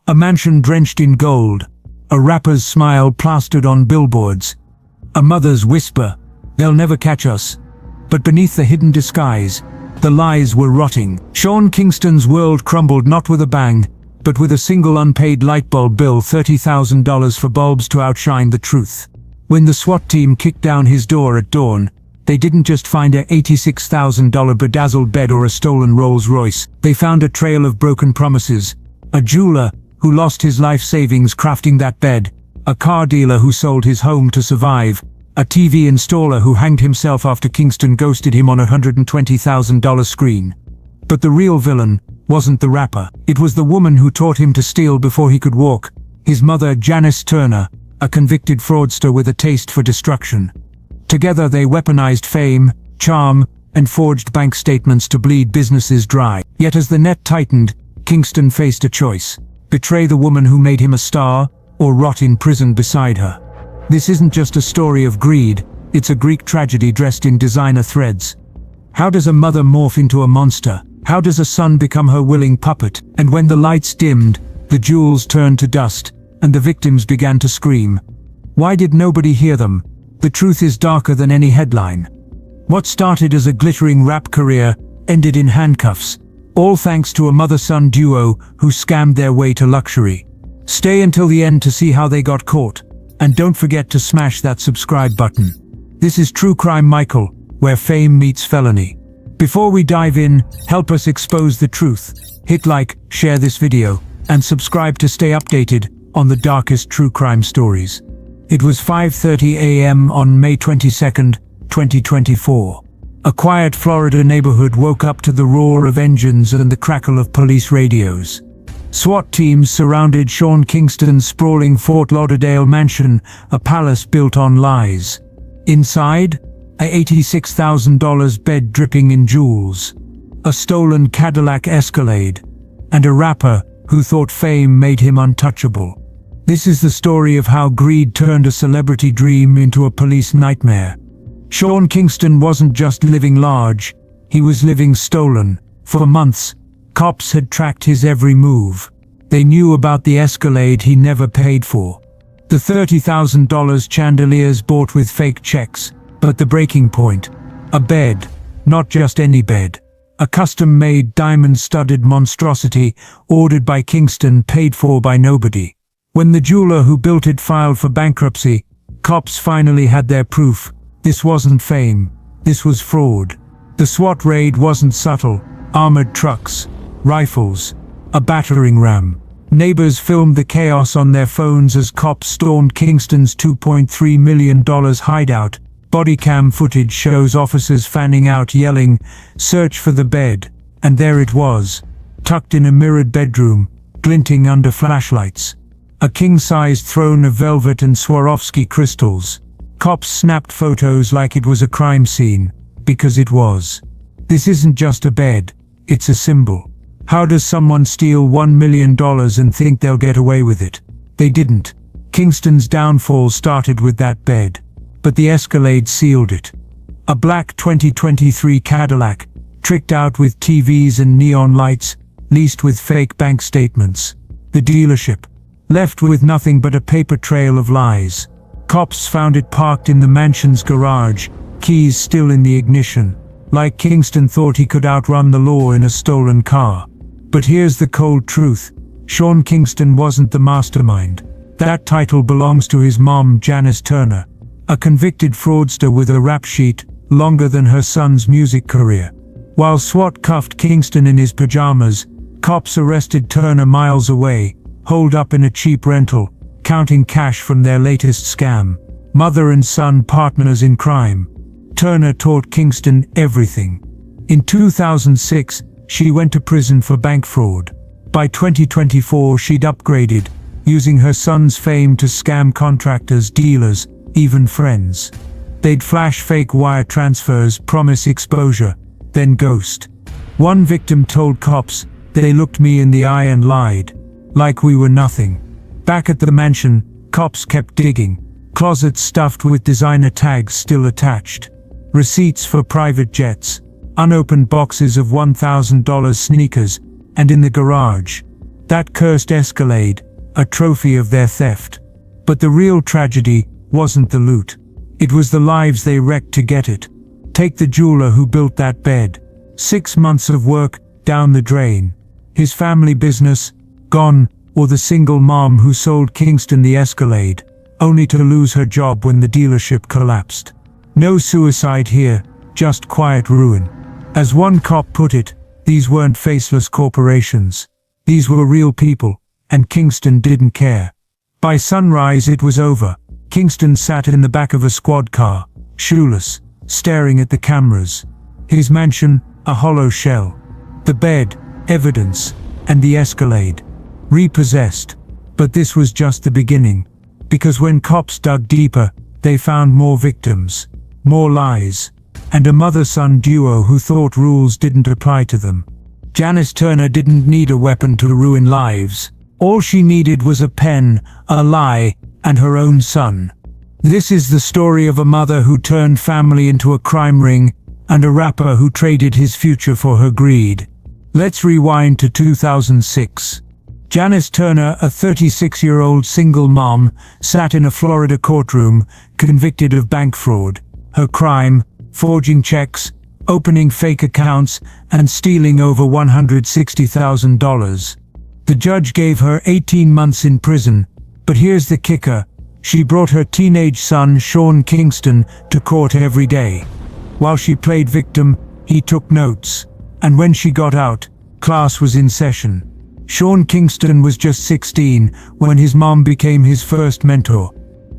A mansion drenched in gold. A rapper's smile plastered on billboards. A mother's whisper, "They'll never catch us." But beneath the hidden disguise, the lies were rotting. Sean Kingston's world crumbled not with a bang, but with a single unpaid light bulb bill, $30,000 for bulbs to outshine the truth. When the SWAT team kicked down his door at dawn, they didn't just find a $86,000 bedazzled bed or a stolen Rolls-Royce. They found a trail of broken promises. A jeweler who lost his life savings crafting that bed. A car dealer who sold his home to survive. A TV installer who hanged himself after Kingston ghosted him on a $120,000 screen. But the real villain wasn't the rapper. It was the woman who taught him to steal before he could walk. His mother, Janice Turner, a convicted fraudster with a taste for destruction. Together they weaponized fame, charm, and forged bank statements to bleed businesses dry. Yet as the net tightened, Kingston faced a choice: betray the woman who made him a star, or rot in prison beside her. This isn't just a story of greed, it's a Greek tragedy dressed in designer threads. How does a mother morph into a monster? How does a son become her willing puppet? And when the lights dimmed, the jewels turned to dust, and the victims began to scream. Why did nobody hear them? The truth is darker than any headline. What started as a glittering rap career ended in handcuffs, all thanks to a mother-son duo who scammed their way to luxury. Stay until the end to see how they got caught, and don't forget to smash that subscribe button. This is True Crime Michael, where fame meets felony. Before we dive in, help us expose the truth. Hit like, share this video, and subscribe to stay updated on the darkest true crime stories. It was 5:30 a.m. on May 22nd, 2024. A quiet Florida neighborhood woke up to the roar of engines and the crackle of police radios. SWAT teams surrounded Sean Kingston's sprawling Fort Lauderdale mansion, a palace built on lies. Inside, a $86,000 bed dripping in jewels, a stolen Cadillac Escalade, and a rapper who thought fame made him untouchable. This is the story of how greed turned a celebrity dream into a police nightmare. Sean Kingston wasn't just living large, he was living stolen. For months, cops had tracked his every move. They knew about the Escalade he never paid for, the $30,000 chandeliers bought with fake checks. But the breaking point: a bed, not just any bed. A custom-made diamond-studded monstrosity ordered by Kingston, paid for by nobody. When the jeweler who built it filed for bankruptcy, cops finally had their proof. This wasn't fame, this was fraud. The SWAT raid wasn't subtle. Armored trucks, rifles, a battering ram. Neighbors filmed the chaos on their phones as cops stormed Kingston's $2.3 million hideout. Bodycam footage shows officers fanning out, yelling, "Search for the bed," and there it was, tucked in a mirrored bedroom, glinting under flashlights. A king-sized throne of velvet and Swarovski crystals. Cops snapped photos like it was a crime scene, because it was. This isn't just a bed, it's a symbol. How does someone steal $1 million and think they'll get away with it? They didn't. Kingston's downfall started with that bed. But the Escalade sealed it. A black 2023 Cadillac, tricked out with TVs and neon lights, leased with fake bank statements. The dealership, left with nothing but a paper trail of lies. Cops found it parked in the mansion's garage, keys still in the ignition. Like Kingston thought he could outrun the law in a stolen car. But here's the cold truth: Sean Kingston wasn't the mastermind. That title belongs to his mom, Janice Turner, a convicted fraudster with a rap sheet longer than her son's music career. While SWAT cuffed Kingston in his pajamas, cops arrested Turner miles away, holed up in a cheap rental, counting cash from their latest scam. Mother and son partners in crime. Turner taught Kingston everything. In 2006, she went to prison for bank fraud. By 2024, she'd upgraded, using her son's fame to scam contractors, dealers, even friends. They'd flash fake wire transfers, promise exposure, then ghost. One victim told cops, "They looked me in the eye and lied, like we were nothing." Back at the mansion, cops kept digging. Closets stuffed with designer tags still attached. Receipts for private jets. Unopened boxes of $1,000 sneakers. And in the garage, That cursed Escalade, a trophy of their theft. But the real tragedy wasn't the loot. It was the lives they wrecked to get it. Take the jeweler who built that bed. 6 months of work down the drain. His family business gone, or the single mom who sold Kingston the Escalade, only to lose her job when the dealership collapsed. No suicide here, just quiet ruin. As one cop put it, these weren't faceless corporations. These were real people, and Kingston didn't care. By sunrise it was over. Kingston sat in the back of a squad car, shoeless, staring at the cameras. His mansion, a hollow shell. The bed, evidence, and the Escalade, repossessed. But this was just the beginning. Because when cops dug deeper, they found more victims, more lies, and a mother-son duo who thought rules didn't apply to them. Janice Turner didn't need a weapon to ruin lives. All she needed was a pen, a lie, and her own son. This is the story of a mother who turned family into a crime ring, and a rapper who traded his future for her greed. Let's rewind to 2006. Janice Turner, a 36-year-old single mom, sat in a Florida courtroom, convicted of bank fraud. Her crime: forging checks, opening fake accounts, and stealing over $160,000. The judge gave her 18 months in prison, but here's the kicker: she brought her teenage son, Sean Kingston, to court every day. While she played victim, he took notes. And when she got out, class was in session. Sean Kingston was just 16 when his mom became his first mentor.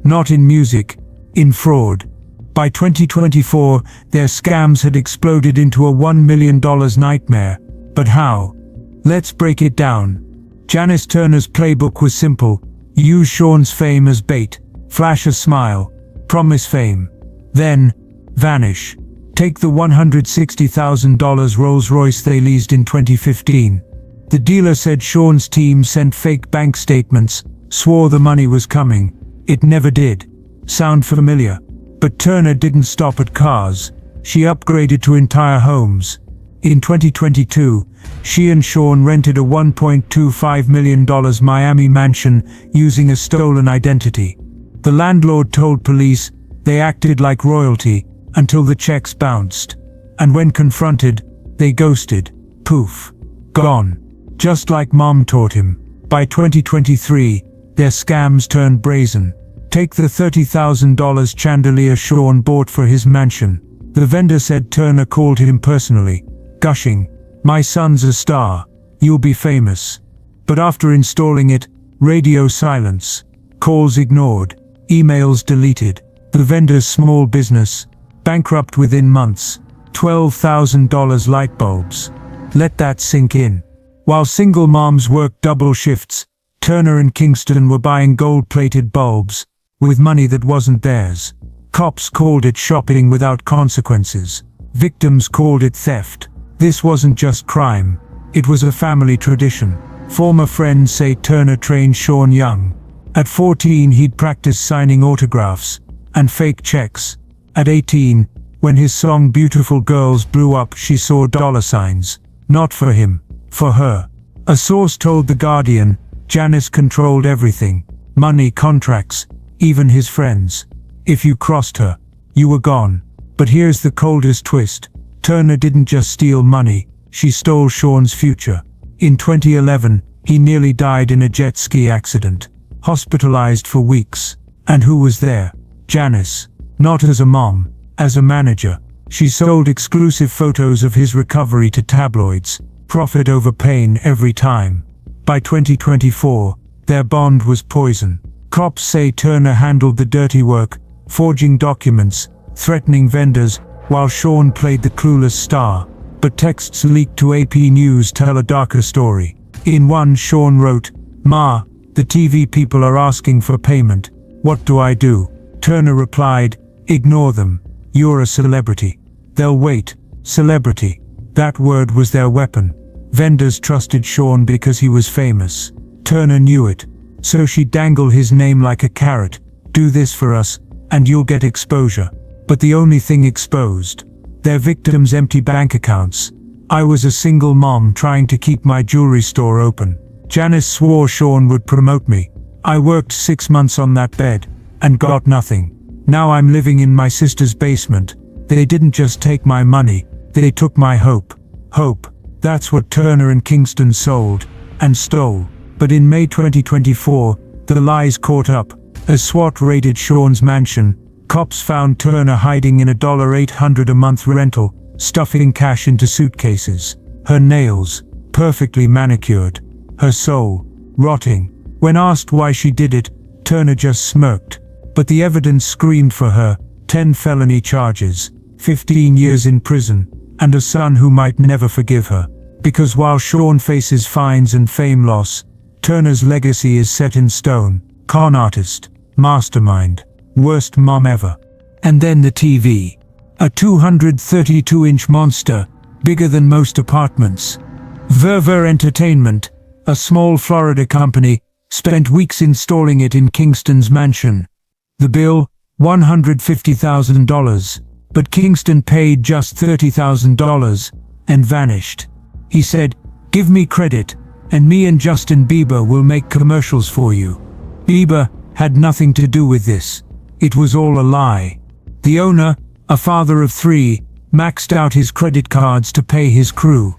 Not in music, in fraud. By 2024, their scams had exploded into a $1 million nightmare. But how? Let's break it down. Janice Turner's playbook was simple. Use Sean's fame as bait, flash a smile, promise fame, then vanish. Take the $160,000 Rolls-Royce they leased in 2015. The dealer said Sean's team sent fake bank statements, swore the money was coming. It never did. Sound familiar? But Turner didn't stop at cars. She upgraded to entire homes. In 2022, she and Sean rented a $1.25 million Miami mansion using a stolen identity. The landlord told police they acted like royalty until the checks bounced. And when confronted, they ghosted. Poof. Gone. Just like mom taught him. By 2023, their scams turned brazen. Take the $30,000 chandelier Sean bought for his mansion. The vendor said Turner called him personally, gushing, "My son's a star. You'll be famous." But after installing it, radio silence. Calls ignored. Emails deleted. The vendor's small business, bankrupt within months. $12,000 light bulbs. Let that sink in. While single moms worked double shifts, Turner and Kingston were buying gold-plated bulbs, with money that wasn't theirs. Cops called it shopping without consequences. Victims called it theft. This wasn't just crime. It was a family tradition. Former friends say Turner trained Sean young. At 14, he'd practiced signing autographs and fake checks. At 18, when his song Beautiful Girls blew up, she saw dollar signs. Not for him, for her. A source told The Guardian, Janice controlled everything. Money, contracts, even his friends. If you crossed her, you were gone. But here's the coldest twist. Turner didn't just steal money, she stole Sean's future. In 2011, he nearly died in a jet ski accident. Hospitalized for weeks. And who was there? Janice. Not as a mom, as a manager. She sold exclusive photos of his recovery to tabloids. Profit over pain every time. By 2024, their bond was poison. Cops say Turner handled the dirty work, forging documents, threatening vendors, while Sean played the clueless star. But texts leaked to AP News tell a darker story. In one, Sean wrote, "Ma, the TV people are asking for payment. What do I do?" Turner replied, "Ignore them. You're a celebrity. They'll wait." Celebrity. That word was their weapon. Vendors trusted Sean because he was famous. Turner knew it. So she'd dangle his name like a carrot. Do this for us, and you'll get exposure. But the only thing exposed: their victims' empty bank accounts. "I was a single mom trying to keep my jewelry store open," Janice swore Sean would promote me. I worked 6 months on that bed and got nothing. Now I'm living in my sister's basement. They didn't just take my money, they took my hope. Hope. That's what Turner and Kingston sold and stole. But in May 2024, the lies caught up. As SWAT raided Sean's mansion, cops found Turner hiding in a $800 a month rental, stuffing cash into suitcases. Her nails, perfectly manicured. Her soul, rotting. When asked why she did it, Turner just smirked. But the evidence screamed for her: 10 felony charges, 15 years in prison, and a son who might never forgive her. Because while Sean faces fines and fame loss, Turner's legacy is set in stone. Con artist, mastermind, worst mom ever. And then the TV. A 232-inch monster, bigger than most apartments. Verver Entertainment, a small Florida company, spent weeks installing it in Kingston's mansion. The bill, $150,000, but Kingston paid just $30,000 and vanished. He said, "Give me credit, and me and Justin Bieber will make commercials for you." Bieber had nothing to do with this. It was all a lie. The owner, a father of 3, maxed out his credit cards to pay his crew.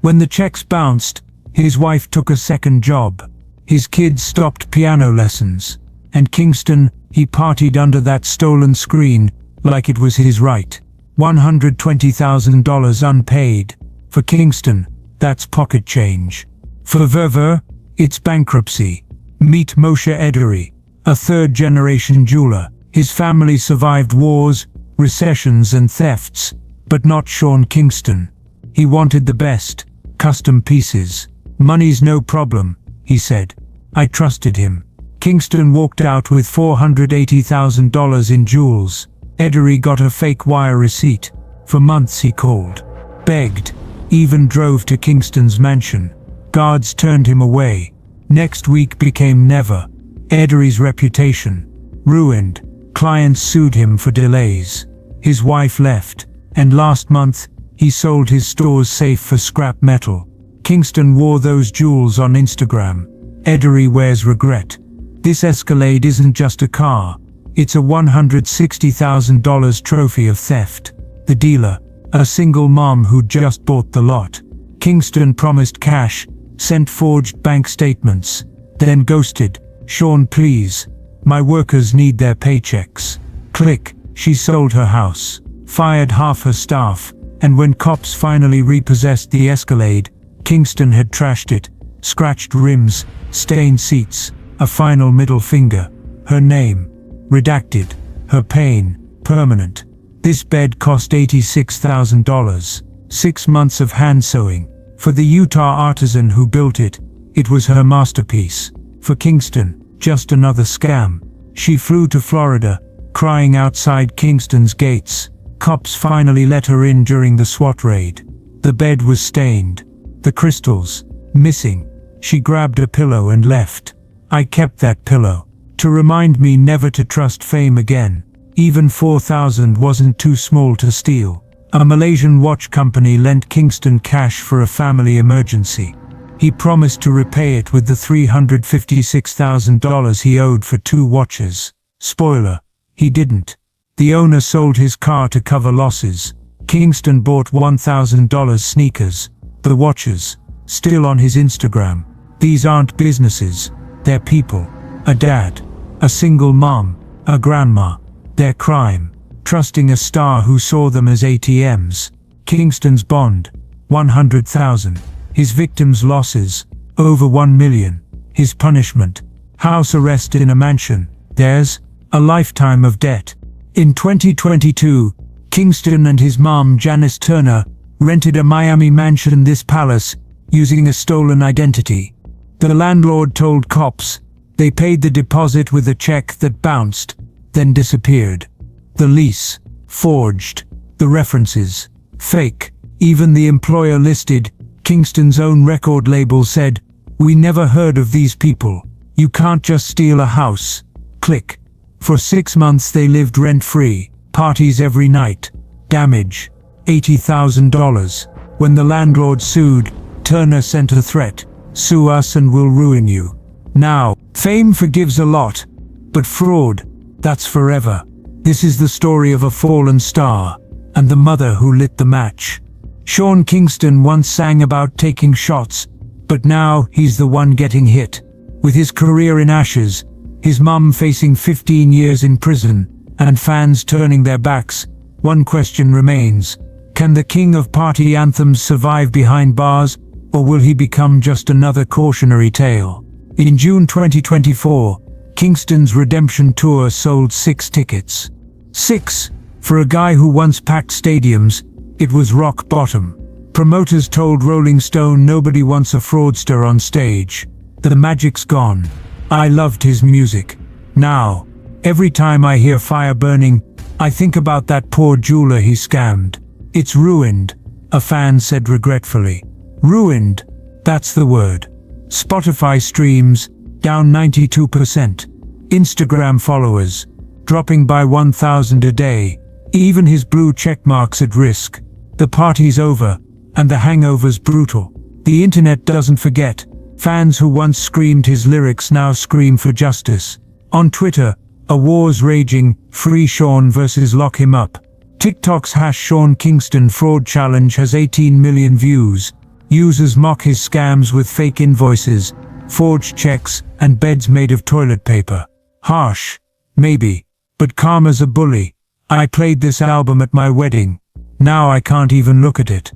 When the checks bounced, his wife took a second job. His kids stopped piano lessons. And Kingston, he partied under that stolen screen like it was his right. $120,000 unpaid. For Kingston, that's pocket change. For Verver, it's bankruptcy. Meet Moshe Ederi, a third-generation jeweler. His family survived wars, recessions and thefts, but not Sean Kingston. He wanted the best, custom pieces. "Money's no problem," he said. I trusted him. Kingston walked out with $480,000 in jewels. Ederi got a fake wire receipt. For months he called, begged, even drove to Kingston's mansion. Guards turned him away. Next week became never. Ederi's reputation ruined. Clients sued him for delays. His wife left, and last month he sold his store's safe for scrap metal. Kingston wore those jewels on Instagram. Ederi wears regret. This Escalade isn't just a car. It's a $160,000 trophy of theft. The dealer, a single mom who'd just bought the lot. Kingston promised cash, sent forged bank statements, then ghosted. "Sean, please. My workers need their paychecks." Click. She sold her house, fired half her staff, and when cops finally repossessed the Escalade, Kingston had trashed it. Scratched rims, stained seats, a final middle finger. Her name, redacted. Her pain, permanent. This bed cost $86,000. 6 months of hand sewing. For the Utah artisan who built it, it was her masterpiece. For Kingston, just another scam. She flew to Florida, crying outside Kingston's gates. Cops finally let her in during the SWAT raid. The bed was stained. The crystals, missing. She grabbed a pillow and left. I kept that pillow to remind me never to trust fame again. Even $4,000 wasn't too small to steal. A Malaysian watch company lent Kingston cash for a family emergency. He promised to repay it with the $356,000 he owed for 2 watches. Spoiler, he didn't. The owner sold his car to cover losses. Kingston bought $1,000 sneakers. The watches, still on his Instagram. These aren't businesses, they're people. A dad, a single mom, a grandma. Their crime, trusting a star who saw them as ATMs. Kingston's bond, $100,000. His victims' losses, over $1 million. His punishment, house arrest in a mansion. Theirs, a lifetime of debt. In 2022, Kingston and his mom Janice Turner rented a Miami mansion, this palace, using a stolen identity. The landlord told cops they paid the deposit with a check that bounced, then disappeared. The lease, forged. The references, fake. Even the employer listed, Kingston's own record label said, "We never heard of these people. You can't just steal a house." Click. For 6 months they lived rent-free, parties every night. Damage, $80,000. When the landlord sued, Turner sent a threat, Sue us and we'll ruin you. Now, fame forgives a lot, but fraud, that's forever. This is the story of a fallen star, and the mother who lit the match. Sean Kingston once sang about taking shots, but now he's the one getting hit. With his career in ashes, his mum facing 15 years in prison, and fans turning their backs, one question remains. Can the king of party anthems survive behind bars, or will he become just another cautionary tale? In June 2024, Kingston's redemption tour sold 6 tickets. 6! For a guy who once packed stadiums, it was rock bottom. Promoters told Rolling Stone nobody wants a fraudster on stage. The magic's gone. I loved his music. Now, every time I hear fire burning, I think about that poor jeweler he scammed. It's ruined, a fan said regretfully. Ruined, that's the word. Spotify streams, down 92%. Instagram followers, dropping by 1,000 a day. Even his blue checkmarks at risk. The party's over, and the hangover's brutal. The internet doesn't forget. Fans who once screamed his lyrics now scream for justice. On Twitter, a war's raging, free Sean versus lock him up. TikTok's #Sean Kingston fraud challenge has 18 million views. Users mock his scams with fake invoices, forged checks, and beds made of toilet paper. Harsh, maybe, but karma's a bully. I played this album at my wedding. Now I can't even look at it.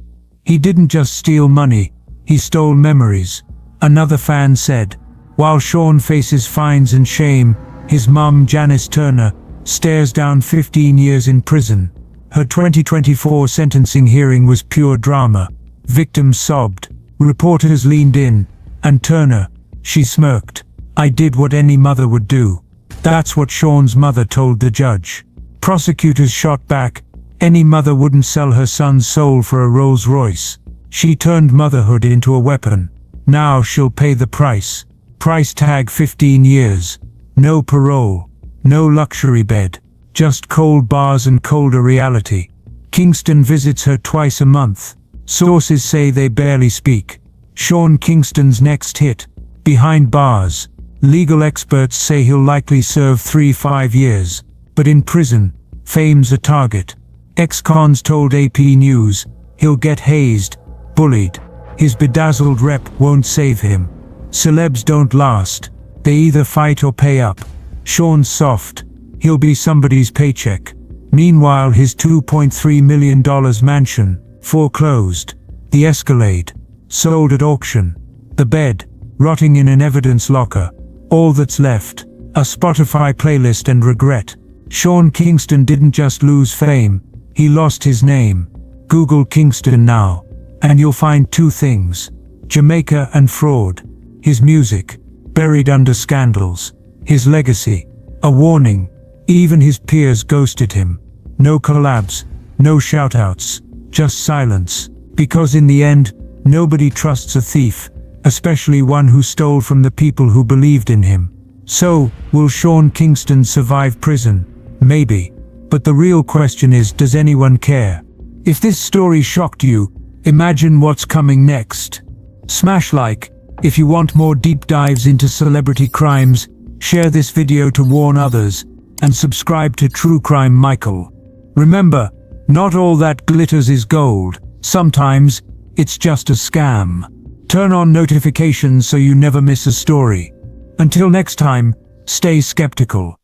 He didn't just steal money, he stole memories. Another fan said. While Sean faces fines and shame, his mum, Janice Turner, stares down 15 years in prison. Her 2024 sentencing hearing was pure drama. Victims sobbed, reporters leaned in, and Turner, she smirked. I did what any mother would do. That's what Sean's mother told the judge. Prosecutors shot back. Any mother wouldn't sell her son's soul for a Rolls Royce. She turned motherhood into a weapon. Now she'll pay the price. Price tag 15 years. No parole. No luxury bed. Just cold bars and colder reality. Kingston visits her twice a month. Sources say they barely speak. Sean Kingston's next hit, behind bars. Legal experts say he'll likely serve 3-5 years. But in prison, fame's a target. Ex-cons told AP News, he'll get hazed, bullied. His bedazzled rep won't save him. Celebs don't last. They either fight or pay up. Sean's soft. He'll be somebody's paycheck. Meanwhile, his $2.3 million mansion, foreclosed. The Escalade, sold at auction. The bed, rotting in an evidence locker. All that's left, a Spotify playlist and regret. Sean Kingston didn't just lose fame, he lost his name. Google Kingston now, and you'll find 2 things. Jamaica and fraud. His music, buried under scandals. His legacy, a warning. Even his peers ghosted him. No collabs, no shoutouts, just silence. Because in the end, nobody trusts a thief, especially one who stole from the people who believed in him. So, will Sean Kingston survive prison? Maybe. But the real question is, does anyone care? If this story shocked you, imagine what's coming next. Smash like if you want more deep dives into celebrity crimes, share this video to warn others, and subscribe to True Crime Michael. Remember, not all that glitters is gold. Sometimes, it's just a scam. Turn on notifications so you never miss a story. Until next time, stay skeptical.